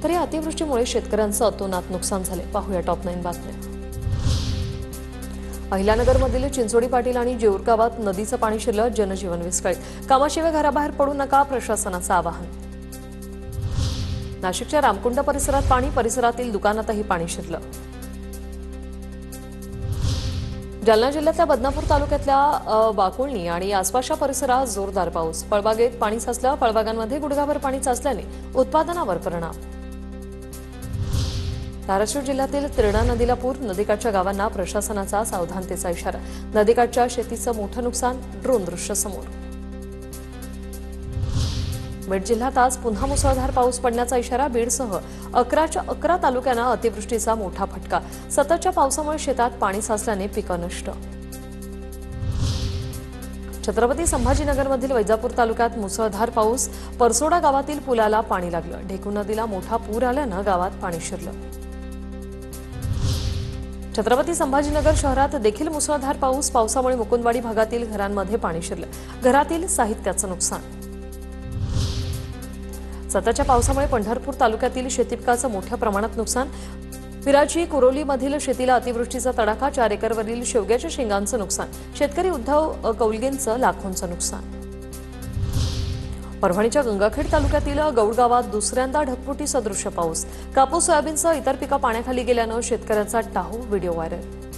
तर या अतिवृष्टीमुळे शेतकऱ्यांचं अतोनात नुकसान झाले। पाहूया टॉप 9 बातम्या। अहिल्यानगरमधील चिंचोडी पाटील आणि जेऊर गावात नदीचं पाणी शिरलं, जनजीवन विस्कळीत। कामाशिवाय घराबाहेर पडू नका, प्रशासनाचं आवाहन। नाशिकच्या रामकुंड परिसरात पाणी, परिसरातील दुकानातही पाणी शिरलं। जालना जिल्ह्यातल्या बदनापूर तालुक्यातल्या वाकुळणी आणि आसपासच्या परिसरात जोरदार पाऊस। फळबागेत पाणी साचलं, फळबागांमध्ये गुडघाभर पाणी साचल्याने उत्पादनावर परिणाम। धाराशिव जिल्ह्यातील तिरणा नदीला पूर, नदीकाठच्या गावांना प्रशासनाचा सावधानतेचा इशारा। नदीकाठच्या शेतीचं मोठं नुकसान, ड्रोन दृश्य समोर। बीड जिल्ह्यात आज पुन्हा मुसळधार पाऊस पडण्याचा इशारा। बीडसह 11च्या 11 तालुक्यांना अतिवृष्टीचा मोठा फटका। सततच्या पावसामुळे शेतात पाणी साचल्याने पिकं नष्ट। छत्रपती संभाजीनगरमधील वैजापूर तालुक्यात मुसळधार पाऊस, परसोडा गावातील पुलाला पाणी लागलं। ढेकू नदीला मोठा पूर आल्यानं गावात पाणी शिरलं। छत्रपती संभाजीनगर शहरात देखील मुसळधार पाऊस, पावसामुळे मुकुंदवाडी भागातील घरांमध्ये पाणी शिरलं, घरातील साहित्याचं नुकसान। सततच्या पावसामुळे पंढरपूर तालुक्यातील शेतीपिकाचं मोठ्या प्रमाणात नुकसान। विराजी कुरोलीमधील शेतीला अतिवृष्टीचा तडाखा, 4 एकरवरील शेवग्याच्या शेंगांचं नुकसान। शेतकरी उद्धव कौलगेंचं लाखोंचं नुकसान। परभणीच्या गंगाखेड तालुक्यातील गौड गावात दुसऱ्यांदा ढगफुटी सदृश्य पाऊस। कापूस, सोयाबीनसह इतर पिकं पाण्याखाली गेल्यानं शेतकऱ्यांचा टाहू, व्हिडिओ व्हायरल।